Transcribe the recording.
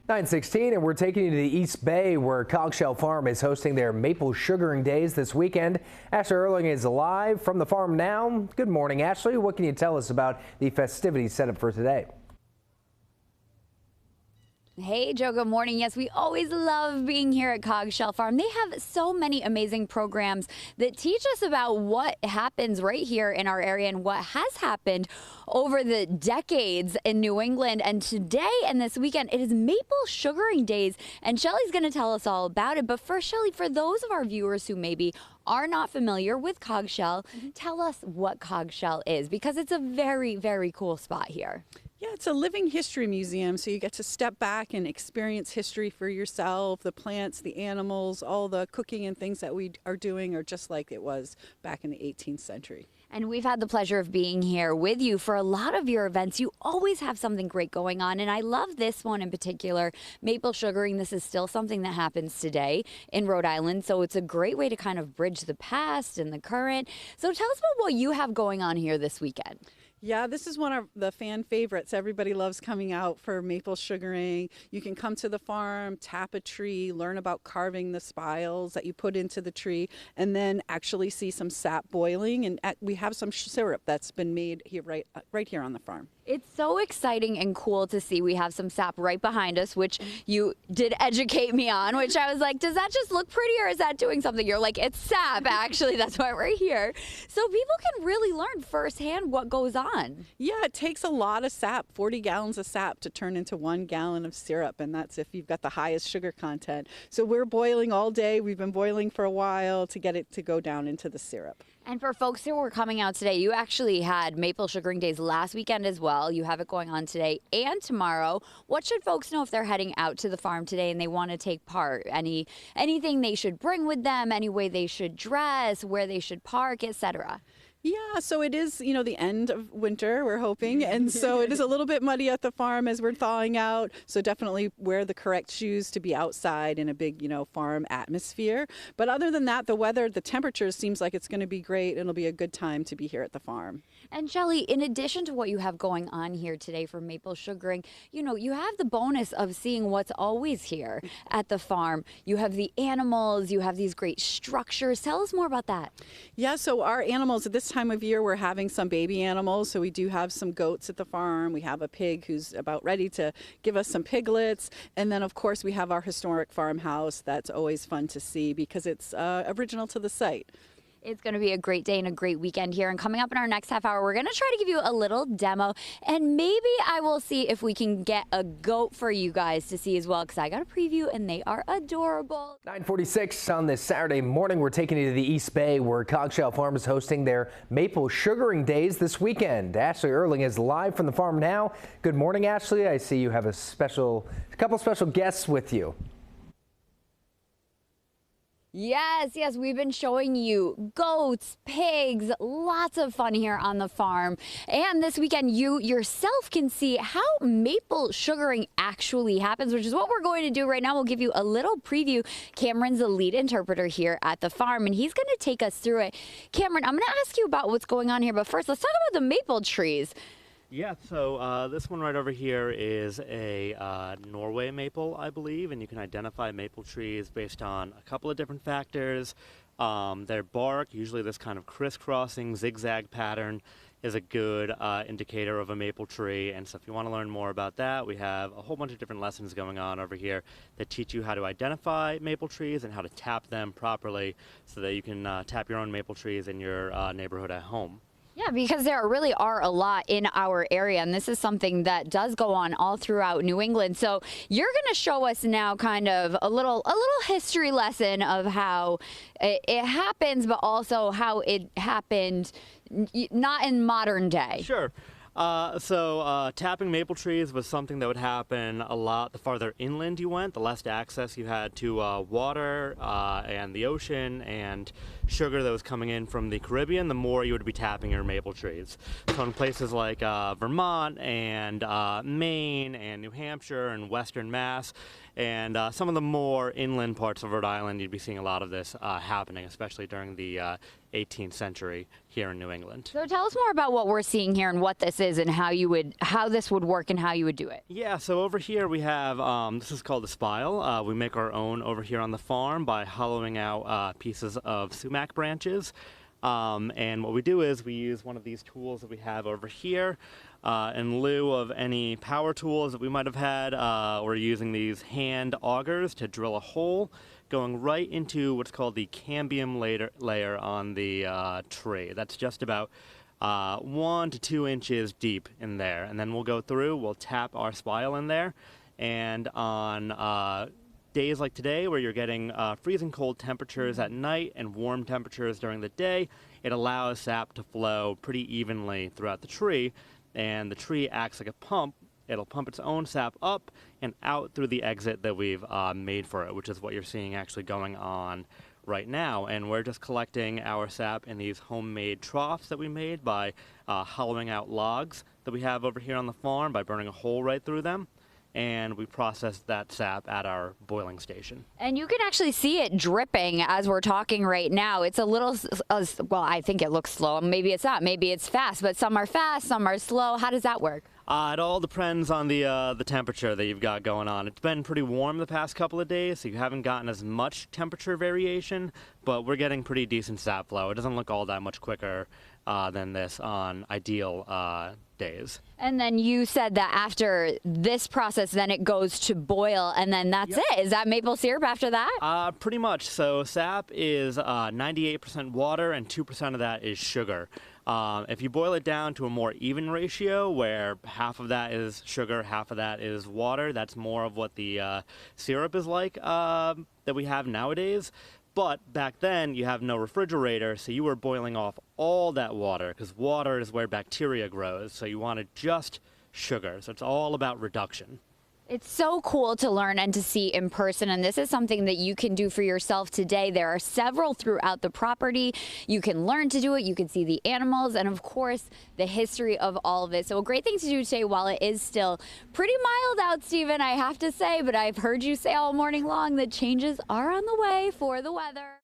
9:16, and we're taking you to the East Bay, where Coggeshall Farm is hosting their maple sugaring days this weekend. Ashley Erling is live from the farm now. Good morning, Ashley. What can you tell us about the festivities set up for today? Hey, Joe, good morning. Yes, we always love being here at Coggeshall Farm. They have so many amazing programs that teach us about what happens right here in our area and what has happened over the decades in New England. And today and this weekend, it is maple sugaring days, and Shelly's going to tell us all about it. But first, Shelly, for those of our viewers who maybe are not familiar with Coggeshall, tell us what Coggeshall is, because it's a very, very cool spot here. Yeah, it's a living history museum, so you get to step back and experience history for yourself. The plants, the animals, all the cooking and things that we are doing are just like it was back in the 18th century. And we've had the pleasure of being here with you for a lot of your events. You always have something great going on, and I love this one in particular, maple sugaring. This is still something that happens today in Rhode Island, so it's a great way to kind of bridge the past and the current. So tell us about what you have going on here this weekend. Yeah, this is one of the fan favorites. Everybody loves coming out for maple sugaring. You can come to the farm, tap a tree, learn about carving the spiles that you put into the tree, and then actually see some sap boiling. And we have some syrup that's been made here right here on the farm. It's so exciting and cool to see. We have some sap right behind us, which you did educate me on, which I was like, does that just look pretty, or is that doing something? You're like, it's sap, actually. That's why we're here. So people can really learn firsthand what goes on. Yeah, it takes a lot of sap, 40 gallons of sap to turn into 1 gallon of syrup, and that's if you've got the highest sugar content. So we're boiling all day. We've been boiling for a while to get it to go down into the syrup. And for folks who were coming out today, you actually had maple sugaring days last weekend as well. You have it going on today and tomorrow. What should folks know if they're heading out to the farm today and they want to take part? Anything they should bring with them, any way they should dress, where they should park, etc.? Yeah, so it is, the end of winter, we're hoping, and so it is a little bit muddy at the farm as we're thawing out, so definitely wear the correct shoes to be outside in a big, farm atmosphere. But other than that, the weather, the temperature seems like it's going to be great, and it'll be a good time to be here at the farm. And Shelly, in addition to what you have going on here today for maple sugaring, you have the bonus of seeing what's always here at the farm. You have the animals, you have these great structures. Tell us more about that. Yeah, so our animals at this time of year, we're having some baby animals. So we do have some goats at the farm. We have a pig who's about ready to give us some piglets. And then, of course, we have our historic farmhouse. That's always fun to see because it's original to the site. It's going to be a great day and a great weekend here. And coming up in our next half hour, we're going to try to give you a little demo. And maybe I will see if we can get a goat for you guys to see as well, because I got a preview and they are adorable. 9:46 on this Saturday morning. We're taking you to the East Bay, where Coggeshall Farm is hosting their maple sugaring days this weekend. Ashley Erling is live from the farm now. Good morning, Ashley. I see you have a couple special guests with you. Yes, we've been showing you goats, pigs, lots of fun here on the farm. And this weekend, you yourself can see how maple sugaring actually happens, which is what we're going to do right now. We'll give you a little preview. Cameron's the lead interpreter here at the farm, and he's going to take us through it. Cameron, I'm going to ask you about what's going on here, but first, let's talk about the maple trees. Yeah, so this one right over here is a Norway maple, I believe, and you can identify maple trees based on a couple of different factors. Their bark, usually this kind of crisscrossing zigzag pattern, is a good indicator of a maple tree. And so if you want to learn more about that, we have a whole bunch of different lessons going on over here that teach you how to identify maple trees and how to tap them properly so that you can tap your own maple trees in your neighborhood at home. Yeah, because there really are a lot in our area, and this is something that does go on all throughout New England. So you're going to show us now kind of a little history lesson of how it happens, but also how it happened not in modern day. Sure. So tapping maple trees was something that would happen a lot the farther inland you went, the less access you had to water and the ocean and sugar that was coming in from the Caribbean, the more you would be tapping your maple trees. So in places like Vermont and Maine and New Hampshire and Western Mass and some of the more inland parts of Rhode Island, you'd be seeing a lot of this happening, especially during the 18th century here in New England. So tell us more about what we're seeing here and what this is and how this would work and how you would do it. Yeah, so over here we have, this is called a spile. We make our own over here on the farm by hollowing out pieces of sumac branches. And what we do is we use one of these tools that we have over here. In lieu of any power tools that we might have had, we're using these hand augers to drill a hole going right into what's called the cambium layer on the tree. That's just about 1 to 2 inches deep in there. And then we'll go through, we'll tap our spile in there, and on days like today where you're getting freezing cold temperatures at night and warm temperatures during the day, it allows sap to flow pretty evenly throughout the tree, and the tree acts like a pump. It'll pump its own sap up and out through the exit that we've made for it, which is what you're seeing actually going on right now. And we're just collecting our sap in these homemade troughs that we made by hollowing out logs that we have over here on the farm by burning a hole right through them. And we process that sap at our boiling station. And you can actually see it dripping as we're talking right now. It's a little, well, I think it looks slow. Maybe it's not. Maybe it's fast. But some are fast, some are slow. How does that work? It all depends on the temperature that you've got going on. It's been pretty warm the past couple of days, so you haven't gotten as much temperature variation, but we're getting pretty decent sap flow. It doesn't look all that much quicker than this on ideal days. And then you said that after this process, then it goes to boil, and then that's it. Is that maple syrup after that? Pretty much. So sap is 98% water, and 2% of that is sugar. If you boil it down to a more even ratio, where half of that is sugar, half of that is water, that's more of what the syrup is like that we have nowadays. But back then, you have no refrigerator, so you were boiling off all that water, because water is where bacteria grows, so you wanted just sugar. So it's all about reduction. It's so cool to learn and to see in person, and this is something that you can do for yourself today. There are several throughout the property. You can learn to do it. You can see the animals and, of course, the history of all of it. So a great thing to do today while it is still pretty mild out, Stephen, I have to say, but I've heard you say all morning long that changes are on the way for the weather.